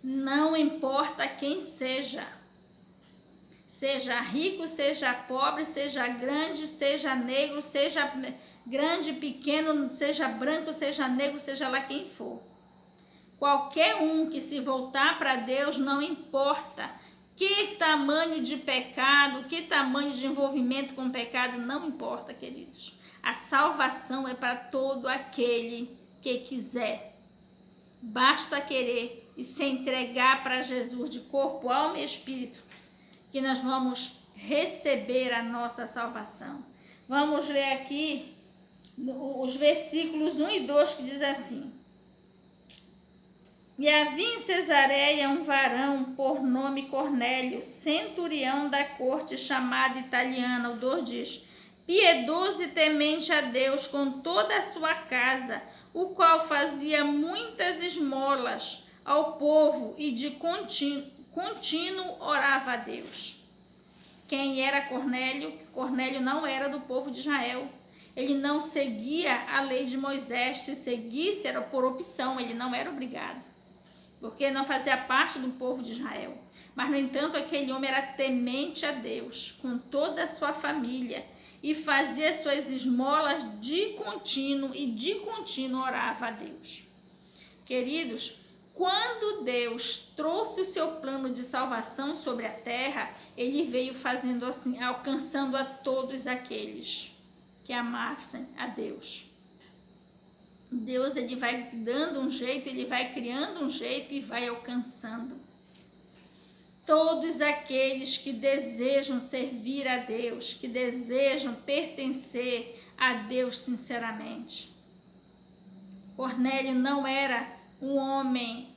Não importa quem seja. Seja rico, seja pobre, seja grande, seja negro, seja grande, pequeno, seja branco, seja negro, seja lá quem for. Qualquer um que se voltar para Deus, não importa que tamanho de pecado, que tamanho de envolvimento com o pecado, não importa, queridos. A salvação é para todo aquele que quiser. Basta querer e se entregar para Jesus de corpo, alma e espírito, que nós vamos receber a nossa salvação. Vamos ler aqui os versículos 1 e 2 que diz assim: E havia em Cesareia um varão por nome Cornélio, centurião da corte, chamado italiana. O 2 diz: piedoso e temente a Deus com toda a sua casa, o qual fazia muitas esmolas ao povo e de contínuo orava a Deus. Quem era Cornélio? Cornélio não era do povo de Israel. Ele não seguia a lei de Moisés. Se seguisse, era por opção, ele não era obrigado, porque não fazia parte do povo de Israel. Mas, no entanto, aquele homem era temente a Deus, com toda a sua família, e fazia suas esmolas de contínuo, e de contínuo orava a Deus. Queridos, quando Deus trouxe o seu plano de salvação sobre a terra, ele veio fazendo assim, alcançando a todos aqueles que amassem a Deus. Deus, ele vai dando um jeito, ele vai criando um jeito e vai alcançando todos aqueles que desejam servir a Deus, que desejam pertencer a Deus sinceramente. Cornélio não era um homem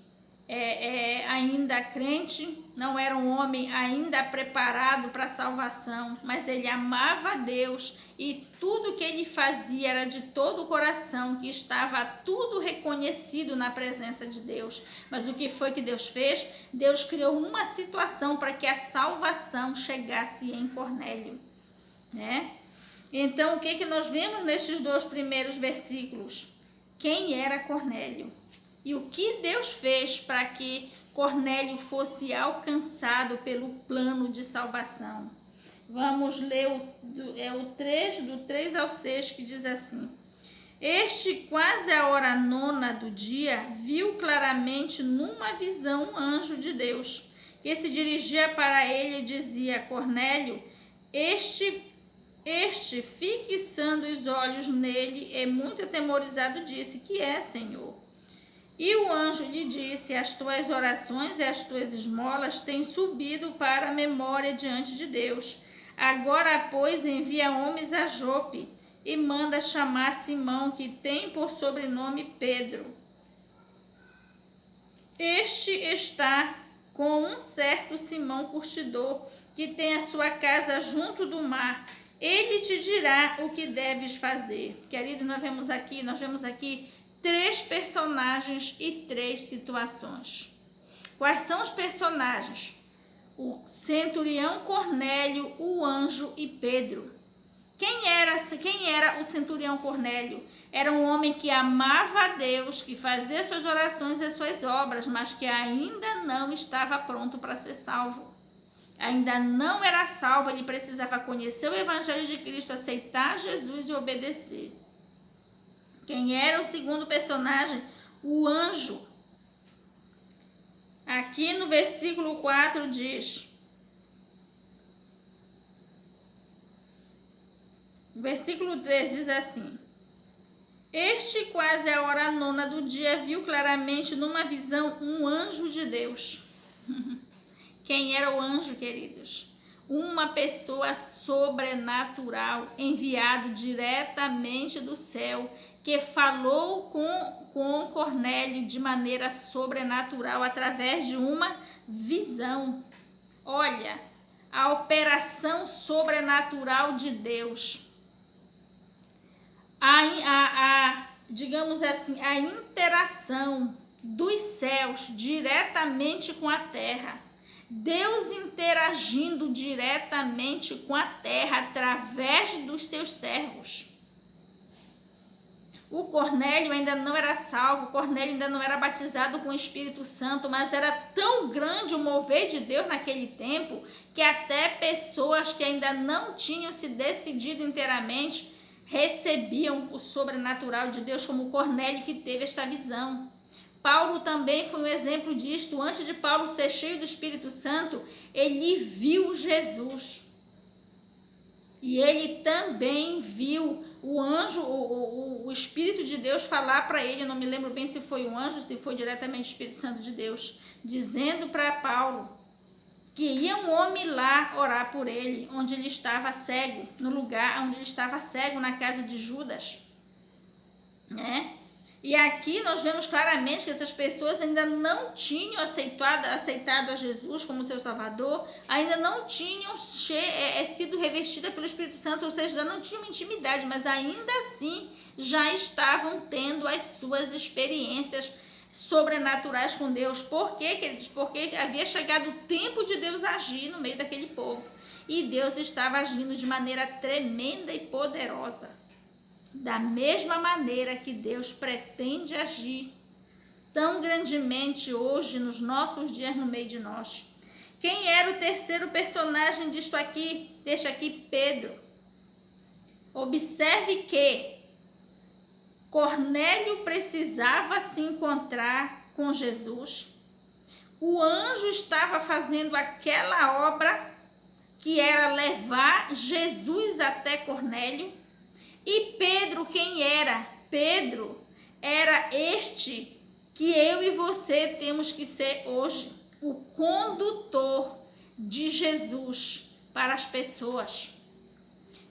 ainda crente, não era um homem ainda preparado para a salvação, mas ele amava a Deus e tudo que ele fazia era de todo o coração, que estava tudo reconhecido na presença de Deus. Mas o que foi que Deus fez? Deus criou uma situação para que a salvação chegasse em Cornélio, né? Então, o que nós vemos nesses 2 primeiros versículos? Quem era Cornélio? E o que Deus fez para que Cornélio fosse alcançado pelo plano de salvação? Vamos ler do 3 ao 6, que diz assim: Este, quase à hora 9 do dia, viu claramente numa visão um anjo de Deus, que se dirigia para ele e dizia: Cornélio, este, fixando os olhos nele, e muito atemorizado, disse: Que é, Senhor? E o anjo lhe disse: As tuas orações e as tuas esmolas têm subido para a memória diante de Deus. Agora, pois, envia homens a Jope e manda chamar Simão, que tem por sobrenome Pedro. Este está com um certo Simão curtidor, que tem a sua casa junto do mar. Ele te dirá o que deves fazer. Querido, nós vemos aqui 3 personagens e 3 situações. Quais são os personagens? O centurião Cornélio, o anjo e Pedro. Quem era o centurião Cornélio? Era um homem que amava a Deus, que fazia suas orações e suas obras, mas que ainda não estava pronto para ser salvo. Ainda não era salvo, ele precisava conhecer o Evangelho de Cristo, aceitar Jesus e obedecer. Quem era o segundo personagem? O anjo. Aqui no versículo 4 diz: o versículo 3 diz assim: Este, quase à hora 9 do dia, viu claramente numa visão um anjo de Deus. Quem era o anjo, queridos? Uma pessoa sobrenatural, enviado diretamente do céu, que falou com Cornélio de maneira sobrenatural, através de uma visão. Olha, a operação sobrenatural de Deus. Digamos assim, a interação dos céus diretamente com a terra. Deus interagindo diretamente com a terra através dos seus servos. O Cornélio ainda não era salvo, o Cornélio ainda não era batizado com o Espírito Santo, mas era tão grande o mover de Deus naquele tempo que até pessoas que ainda não tinham se decidido inteiramente recebiam o sobrenatural de Deus, como o Cornélio, que teve esta visão. Paulo também foi um exemplo disto. Antes de Paulo ser cheio do Espírito Santo, ele viu Jesus. E ele também viu o anjo, o Espírito de Deus falar para ele, eu não me lembro bem se foi um anjo, se foi diretamente o Espírito Santo de Deus, dizendo para Paulo que ia um homem lá orar por ele, onde ele estava cego, no lugar onde ele estava cego, na casa de Judas, né? E aqui nós vemos claramente que essas pessoas ainda não tinham aceitado a Jesus como seu Salvador, ainda não tinham sido revestidas pelo Espírito Santo, ou seja, ainda não tinham intimidade, mas ainda assim já estavam tendo as suas experiências sobrenaturais com Deus. Por quê, queridos? Porque havia chegado o tempo de Deus agir no meio daquele povo. E Deus estava agindo de maneira tremenda e poderosa. Da mesma maneira que Deus pretende agir tão grandemente hoje, nos nossos dias, no meio de nós. Quem era o terceiro personagem disto aqui? Deixa aqui Pedro. Observe que Cornélio precisava se encontrar com Jesus. O anjo estava fazendo aquela obra que era levar Jesus até Cornélio. E Pedro, quem era? Pedro era este que eu e você temos que ser hoje, o condutor de Jesus para as pessoas.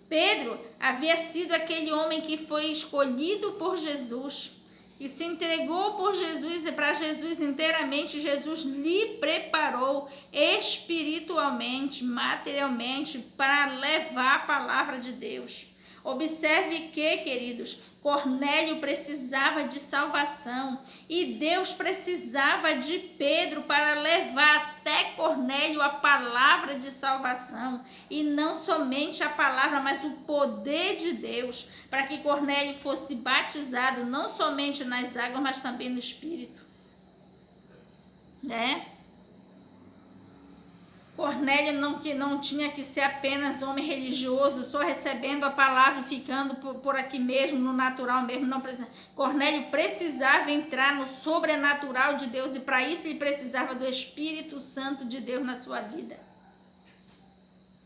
Pedro havia sido aquele homem que foi escolhido por Jesus, que se entregou por Jesus e para Jesus inteiramente. Jesus lhe preparou espiritualmente, materialmente, para levar a palavra de Deus. Observe que, queridos, Cornélio precisava de salvação e Deus precisava de Pedro para levar até Cornélio a palavra de salvação. E não somente a palavra, mas o poder de Deus, para que Cornélio fosse batizado não somente nas águas, mas também no Espírito. Né? Cornélio não tinha que ser apenas homem religioso, só recebendo a palavra e ficando por aqui mesmo, no natural mesmo. Não precisa. Cornélio precisava entrar no sobrenatural de Deus e para isso ele precisava do Espírito Santo de Deus na sua vida.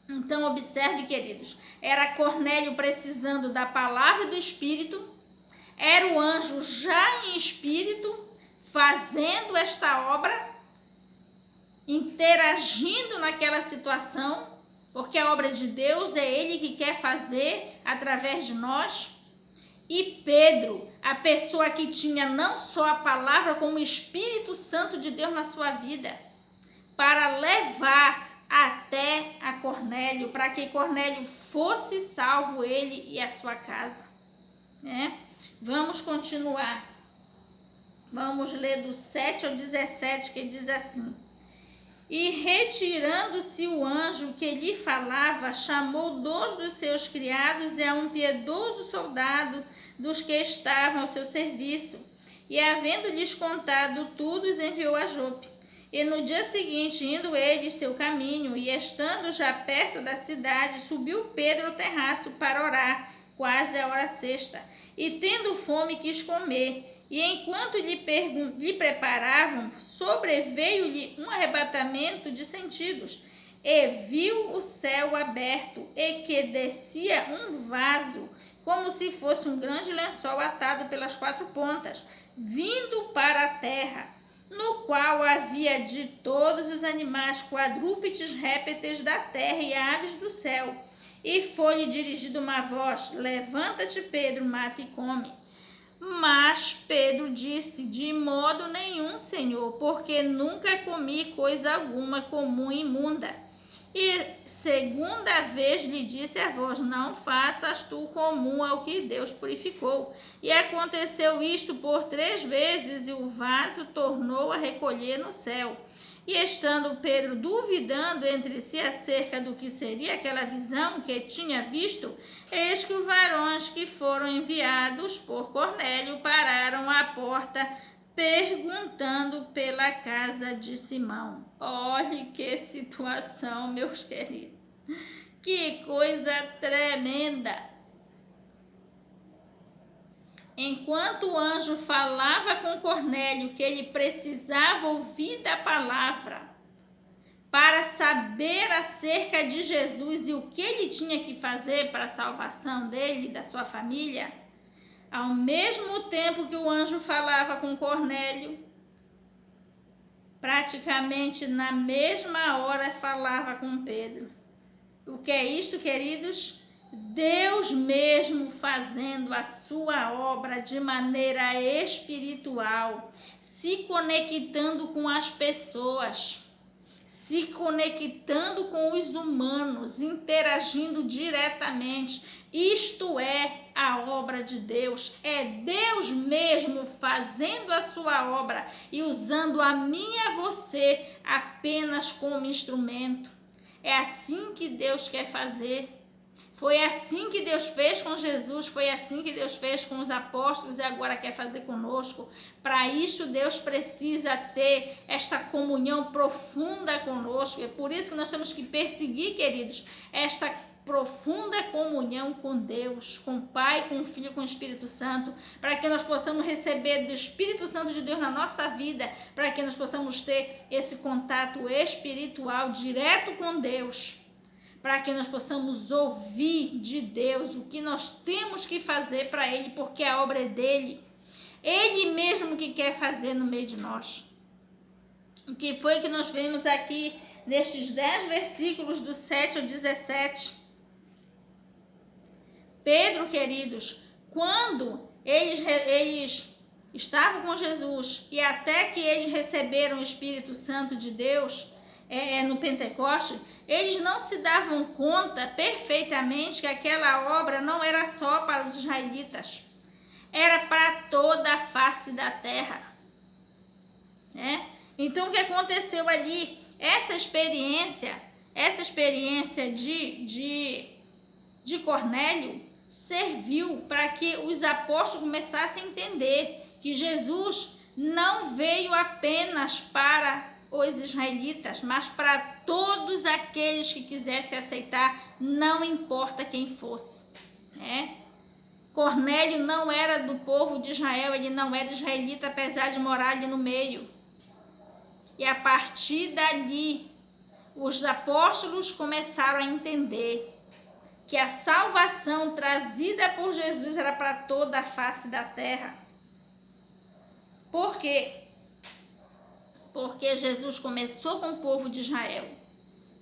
Então observe, queridos, era Cornélio precisando da palavra e do Espírito, era o anjo já em espírito fazendo esta obra, interagindo naquela situação, porque a obra de Deus é Ele que quer fazer através de nós. E Pedro, a pessoa que tinha não só a palavra, como o Espírito Santo de Deus na sua vida, para levar até a Cornélio, para que Cornélio fosse salvo, ele e a sua casa. Né? Vamos continuar. Vamos ler do 7 ao 17, que diz assim: E retirando-se o anjo que lhe falava, chamou 2 dos seus criados e a um piedoso soldado dos que estavam ao seu serviço. E havendo-lhes contado tudo, os enviou a Jope. E no dia seguinte, indo eles seu caminho, e estando já perto da cidade, subiu Pedro ao terraço para orar, quase a hora sexta. E tendo fome, quis comer. E enquanto lhe preparavam, sobreveio-lhe um arrebatamento de sentidos, e viu o céu aberto, e que descia um vaso, como se fosse um grande lençol atado pelas 4 pontas, vindo para a terra, no qual havia de todos os animais, quadrúpedes, répteis da terra e aves do céu. E foi-lhe dirigida uma voz: Levanta-te, Pedro, mata e come. Mas Pedro disse: De modo nenhum, Senhor, porque nunca comi coisa alguma comum e imunda. E segunda vez lhe disse a voz: Não faças tu comum ao que Deus purificou. E aconteceu isto por 3 vezes, e o vaso tornou a recolher no céu. E estando Pedro duvidando entre si acerca do que seria aquela visão que tinha visto, eis que os varões que foram enviados por Cornélio pararam à porta, perguntando pela casa de Simão. Olhe que situação, meus queridos. Que coisa tremenda! Enquanto o anjo falava com Cornélio que ele precisava ouvir da palavra para saber acerca de Jesus e o que ele tinha que fazer para a salvação dele e da sua família, ao mesmo tempo que o anjo falava com Cornélio, praticamente na mesma hora falava com Pedro. O que é isto, queridos? Deus mesmo fazendo a sua obra de maneira espiritual, se conectando com as pessoas, se conectando com os humanos, interagindo diretamente. Isto é a obra de Deus, é Deus mesmo fazendo a sua obra e usando a mim e a você apenas como instrumento. É assim que Deus quer fazer. Foi assim que Deus fez com Jesus, foi assim que Deus fez com os apóstolos e agora quer fazer conosco. Para isso Deus precisa ter esta comunhão profunda conosco. É por isso que nós temos que perseguir, queridos, esta profunda comunhão com Deus, com o Pai, com o Filho, com o Espírito Santo, para que nós possamos receber do Espírito Santo de Deus na nossa vida, para que nós possamos ter esse contato espiritual direto com Deus, para que nós possamos ouvir de Deus o que nós temos que fazer para Ele, porque a obra é dele. Ele mesmo que quer fazer no meio de nós. O que foi que nós vemos aqui nestes 10 versículos do 7 ao 17? Pedro, queridos, quando eles estavam com Jesus e até que eles receberam o Espírito Santo de Deus no Pentecoste, eles não se davam conta perfeitamente que aquela obra não era só para os israelitas, era para toda a face da terra. Então o que aconteceu ali? Essa experiência de Cornélio serviu para que os apóstolos começassem a entender que Jesus não veio apenas para os israelitas, mas para todos aqueles que quisessem aceitar, não importa quem fosse. Cornélio não era do povo de Israel, ele não era israelita, apesar de morar ali no meio. E a partir dali, os apóstolos começaram a entender que a salvação trazida por Jesus era para toda a face da terra. Por quê? Porque Jesus começou com o povo de Israel,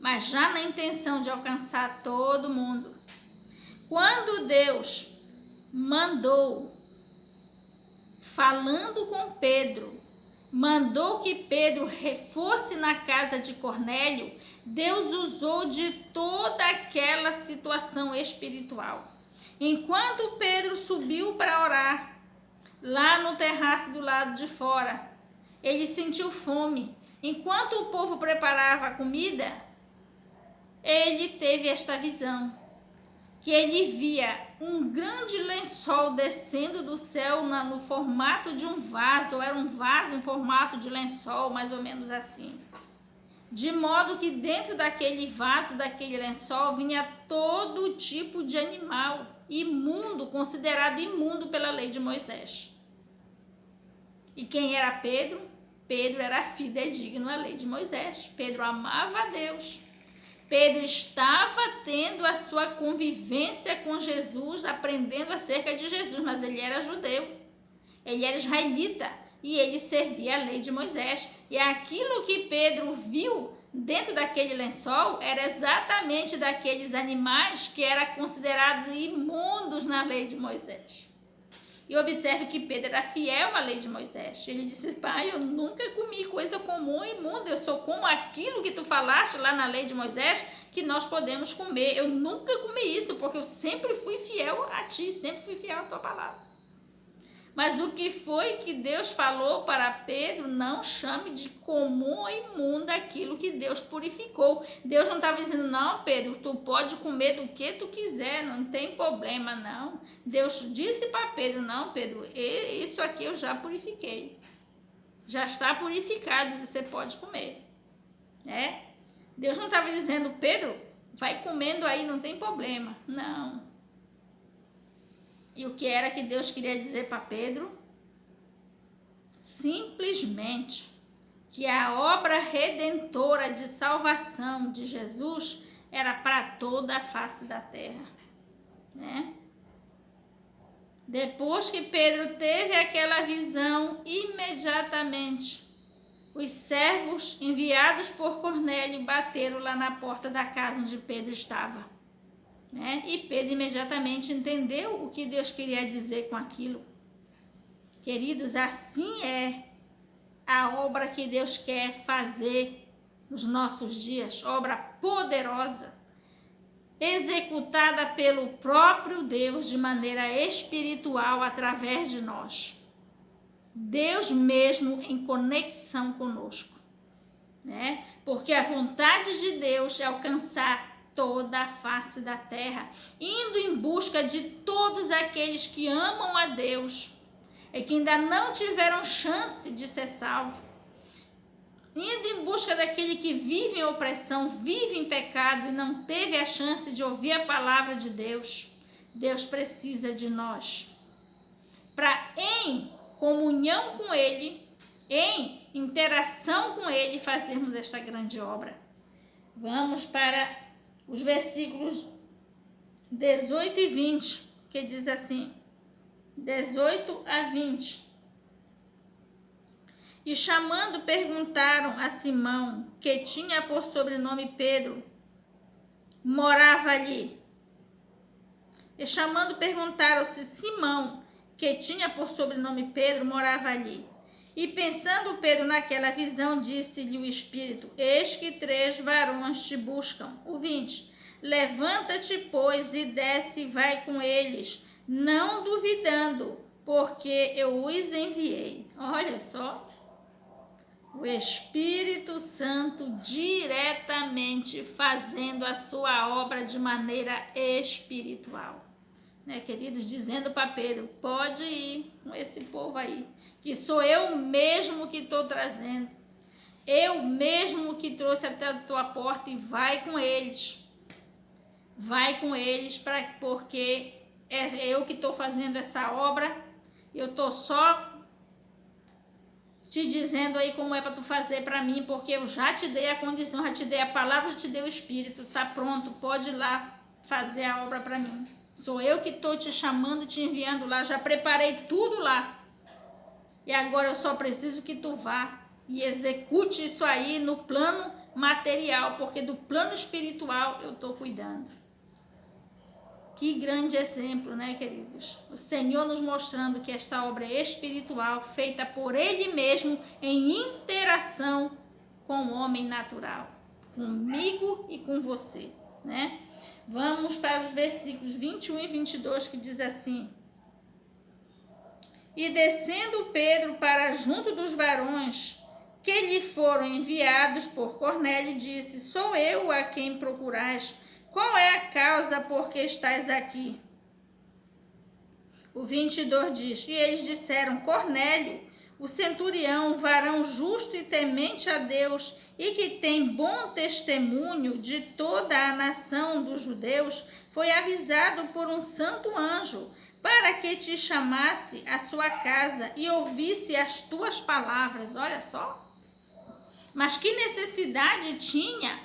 mas já na intenção de alcançar todo mundo. Quando Deus mandou, falando com Pedro, mandou que Pedro fosse na casa de Cornélio, Deus usou de toda aquela situação espiritual. Enquanto Pedro subiu para orar, lá no terraço do lado de fora, ele sentiu fome. Enquanto o povo preparava a comida, ele teve esta visão, que ele via um grande lençol descendo do céu no formato de um vaso, ou era um vaso em formato de lençol, mais ou menos assim. De modo que dentro daquele vaso, daquele lençol, vinha todo tipo de animal imundo, considerado imundo pela lei de Moisés. E quem era Pedro? Pedro era fidedigno à lei de Moisés. Pedro amava a Deus. Pedro estava tendo a sua convivência com Jesus, aprendendo acerca de Jesus, mas ele era judeu, ele era israelita e ele servia a lei de Moisés. E aquilo que Pedro viu dentro daquele lençol era exatamente daqueles animais que eram considerados imundos na lei de Moisés. E observe que Pedro era fiel à lei de Moisés. Ele disse: pai, eu nunca comi coisa comum e imunda, eu só como aquilo que tu falaste lá na lei de Moisés, que nós podemos comer. Eu nunca comi isso, porque eu sempre fui fiel a ti, sempre fui fiel à tua palavra. Mas o que foi que Deus falou para Pedro? Não chame de comum ou imundo aquilo que Deus purificou. Deus não estava dizendo, não, Pedro, tu pode comer do que tu quiser, não tem problema, não. Deus disse para Pedro, não, Pedro, isso aqui eu já purifiquei. Já está purificado, você pode comer. Né? Deus não estava dizendo, Pedro, vai comendo aí, não tem problema. Não. E o que era que Deus queria dizer para Pedro? Simplesmente que a obra redentora de salvação de Jesus era para toda a face da terra. Né? Depois que Pedro teve aquela visão, imediatamente os servos enviados por Cornélio bateram lá na porta da casa onde Pedro estava. Né? E Pedro imediatamente entendeu o que Deus queria dizer com aquilo. Queridos, assim é a obra que Deus quer fazer nos nossos dias, obra poderosa, executada pelo próprio Deus de maneira espiritual através de nós. Deus mesmo em conexão conosco, né? Porque a vontade de Deus é alcançar toda a face da terra, indo em busca de todos aqueles que amam a Deus e que ainda não tiveram chance de ser salvo, indo em busca daquele que vive em opressão, vive em pecado e não teve a chance de ouvir a palavra de Deus. Deus precisa de nós para, em comunhão com Ele, em interação com Ele, fazermos esta grande obra. Vamos para os versículos 18 e 20, que diz assim, 18 a 20. E chamando, perguntaram a Simão, que tinha por sobrenome Pedro, morava ali. E chamando, perguntaram se Simão, que tinha por sobrenome Pedro, morava ali. E pensando Pedro naquela visão, disse-lhe o Espírito, eis que 3 varões te buscam. O 20. Levanta-te, pois, e desce e vai com eles, não duvidando, porque eu os enviei. Olha só. O Espírito Santo diretamente fazendo a sua obra de maneira espiritual. Né, queridos? Dizendo para Pedro, pode ir com esse povo aí, que sou eu mesmo que estou trazendo. Eu mesmo que trouxe até a tua porta e vai com eles. Vai com eles, porque é eu que estou fazendo essa obra. Eu estou só te dizendo aí como é para tu fazer para mim, porque eu já te dei a condição, já te dei a palavra, já te dei o Espírito, tá pronto, pode ir lá fazer a obra para mim. Sou eu que estou te chamando, te enviando lá, já preparei tudo lá. E agora eu só preciso que tu vá e execute isso aí no plano material, porque do plano espiritual eu estou cuidando. Que grande exemplo, né, queridos? O Senhor nos mostrando que esta obra é espiritual, feita por Ele mesmo, em interação com o homem natural, comigo e com você, né? Vamos para os versículos 21 e 22, que diz assim: E descendo Pedro para junto dos varões que lhe foram enviados por Cornélio, disse, sou eu a quem procurais. Qual é a causa por que estás aqui? O 22 diz, e eles disseram, Cornélio, o centurião, varão justo e temente a Deus, e que tem bom testemunho de toda a nação dos judeus, foi avisado por um santo anjo, para que te chamasse à sua casa e ouvisse as tuas palavras. Olha só. Mas que necessidade tinha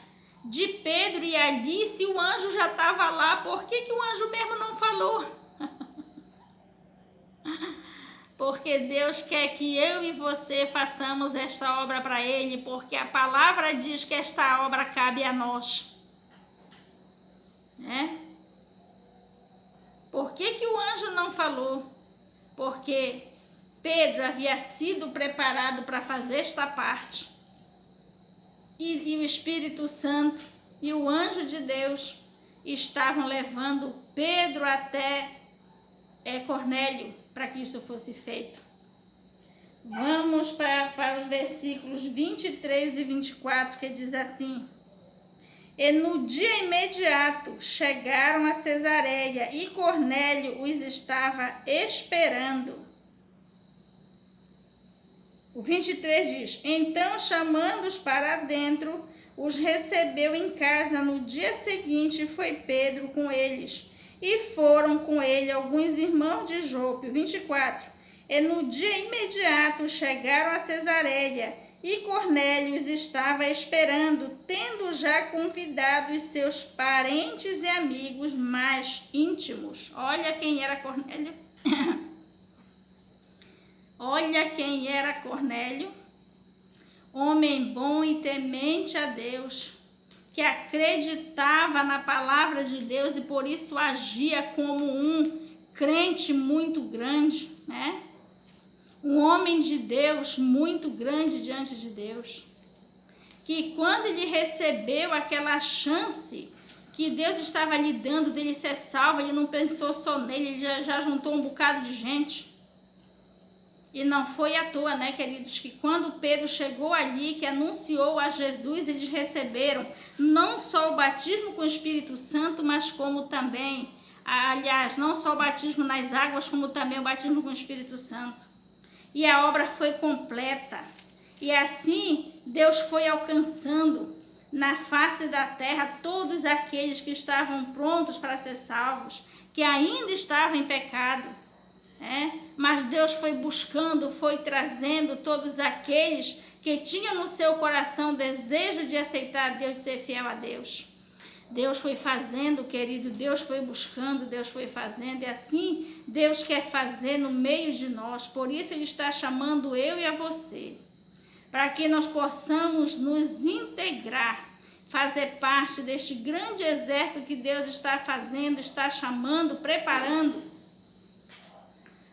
de Pedro ir ali se o anjo já estava lá? Por que o anjo mesmo não falou? Porque Deus quer que eu e você façamos esta obra para Ele, porque a palavra diz que esta obra cabe a nós. Né? Por que o anjo não falou? Porque Pedro havia sido preparado para fazer esta parte. E o Espírito Santo e o anjo de Deus estavam levando Pedro até Cornélio, para que isso fosse feito. Vamos para os versículos 23 e 24, que diz assim: E no dia imediato chegaram a Cesareia, e Cornélio os estava esperando. O 23 diz: Então, chamando-os para dentro, os recebeu em casa. No dia seguinte foi Pedro com eles, e foram com ele alguns irmãos de Jope. O 24: E no dia imediato chegaram a Cesareia, e Cornélio os estava esperando, tendo já convidado os seus parentes e amigos mais íntimos. Olha quem era Cornélio. Olha quem era Cornélio. Homem bom e temente a Deus, que acreditava na palavra de Deus e por isso agia como um crente muito grande, né? Um homem de Deus muito grande diante de Deus, que quando ele recebeu aquela chance que Deus estava lhe dando dele ser salvo, ele não pensou só nele, ele já juntou um bocado de gente. E não foi à toa, né, queridos, que quando Pedro chegou ali, que anunciou a Jesus, eles receberam não só o batismo com o Espírito Santo, mas como também, aliás, não só o batismo nas águas, como também o batismo com o Espírito Santo. E a obra foi completa. E assim Deus foi alcançando na face da terra todos aqueles que estavam prontos para ser salvos, que ainda estavam em pecado. Mas Deus foi buscando, foi trazendo todos aqueles que tinham no seu coração desejo de aceitar a Deus e ser fiel a Deus. Deus foi fazendo, querido, Deus foi buscando, Deus foi fazendo, e assim Deus quer fazer no meio de nós. Por isso Ele está chamando eu e a você, para que nós possamos nos integrar, fazer parte deste grande exército que Deus está fazendo, está chamando, preparando,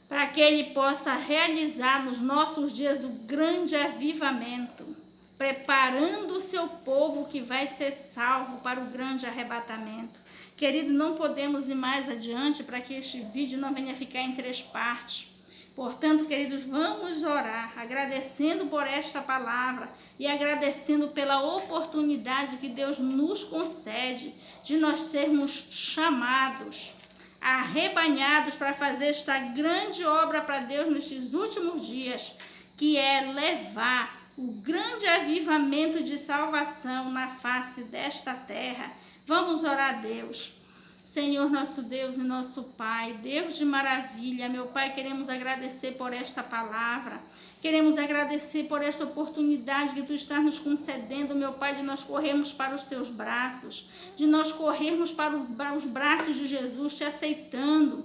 para que Ele possa realizar nos nossos dias o grande avivamento, preparando o seu povo que vai ser salvo para o grande arrebatamento. Querido, não podemos ir mais adiante para que este vídeo não venha ficar em 3 partes. Portanto, queridos, vamos orar, agradecendo por esta palavra e agradecendo pela oportunidade que Deus nos concede de nós sermos chamados, arrebanhados para fazer esta grande obra para Deus nestes últimos dias, que é levar o grande avivamento de salvação na face desta terra. Vamos orar a Deus. Senhor, nosso Deus e nosso Pai, Deus de maravilha, meu Pai, queremos agradecer por esta palavra, queremos agradecer por esta oportunidade que Tu estás nos concedendo, meu Pai, de nós corrermos para os Teus braços, de nós corrermos para os braços de Jesus, Te aceitando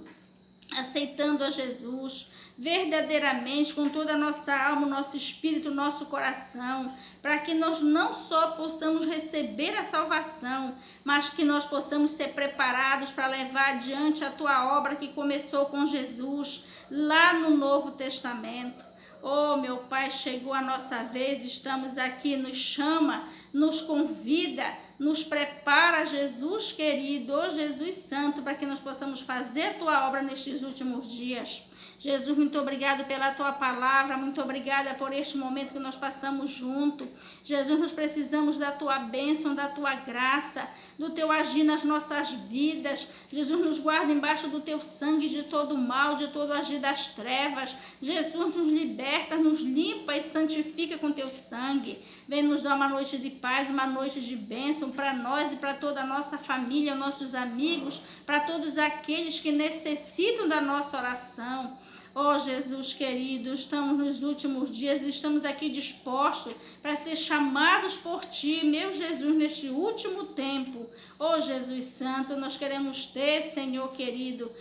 a Jesus, verdadeiramente, com toda a nossa alma, nosso espírito, nosso coração, para que nós não só possamos receber a salvação, mas que nós possamos ser preparados para levar adiante a Tua obra que começou com Jesus, lá no Novo Testamento. Oh, meu Pai, chegou a nossa vez, estamos aqui, nos chama, nos convida, nos prepara, Jesus querido, oh Jesus Santo, para que nós possamos fazer a Tua obra nestes últimos dias. Jesus, muito obrigado pela Tua palavra, muito obrigada por este momento que nós passamos junto. Jesus, nós precisamos da Tua bênção, da Tua graça, do Teu agir nas nossas vidas. Jesus, nos guarda embaixo do Teu sangue de todo mal, de todo agir das trevas. Jesus, nos liberta, nos limpa e santifica com Teu sangue. Vem nos dar uma noite de paz, uma noite de bênção para nós e para toda a nossa família, nossos amigos, para todos aqueles que necessitam da nossa oração. Oh, Jesus querido, estamos nos últimos dias, estamos aqui dispostos para ser chamados por Ti, meu Jesus, neste último tempo. Oh, Jesus Santo, nós queremos ter, Senhor querido,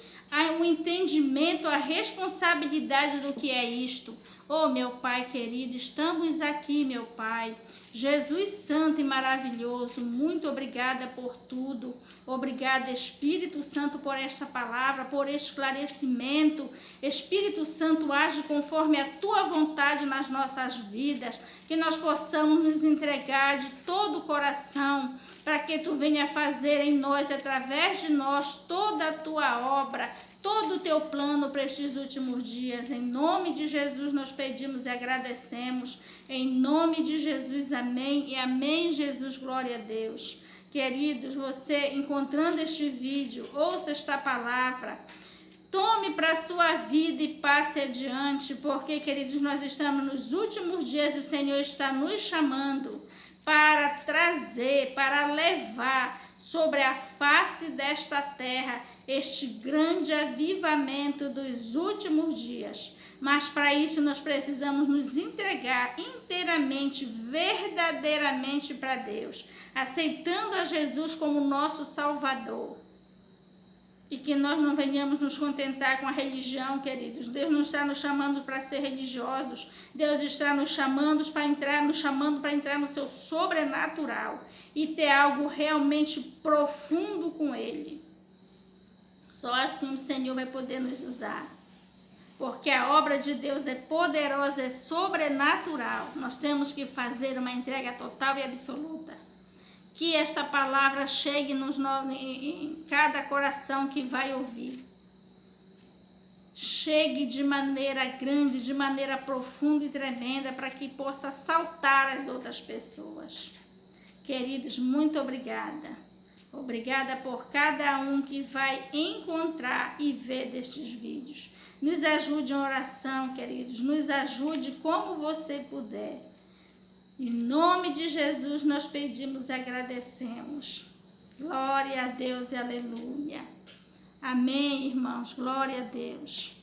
um entendimento, a responsabilidade do que é isto. Oh, meu Pai querido, estamos aqui, meu Pai. Jesus Santo e maravilhoso, muito obrigada por tudo. Obrigada, Espírito Santo, por esta palavra, por esclarecimento. Espírito Santo, age conforme a Tua vontade nas nossas vidas, que nós possamos nos entregar de todo o coração, para que Tu venha fazer em nós, através de nós, toda a Tua obra, todo o teu plano para estes últimos dias. Em nome de Jesus nós pedimos e agradecemos. Em nome de Jesus, amém e amém, Jesus, glória a Deus. Queridos, você encontrando este vídeo, ouça esta palavra, tome para a sua vida e passe adiante, porque, queridos, nós estamos nos últimos dias e o Senhor está nos chamando para trazer, para levar sobre a face desta terra este grande avivamento dos últimos dias. Mas para isso nós precisamos nos entregar inteiramente, verdadeiramente para Deus, aceitando a Jesus como nosso Salvador. E que nós não venhamos nos contentar com a religião, queridos. Deus não está nos chamando para ser religiosos. Deus está nos chamando para entrar no seu sobrenatural e ter algo realmente profundo com Ele. Só assim o Senhor vai poder nos usar. Porque a obra de Deus é poderosa, é sobrenatural. Nós temos que fazer uma entrega total e absoluta. Que esta palavra chegue em cada coração que vai ouvir. Chegue de maneira grande, de maneira profunda e tremenda, para que possa saltar as outras pessoas. Queridos, muito obrigada. Obrigada por cada um que vai encontrar e ver destes vídeos. Nos ajude em oração, queridos. Nos ajude como você puder. Em nome de Jesus nós pedimos e agradecemos. Glória a Deus e aleluia. Amém, irmãos. Glória a Deus.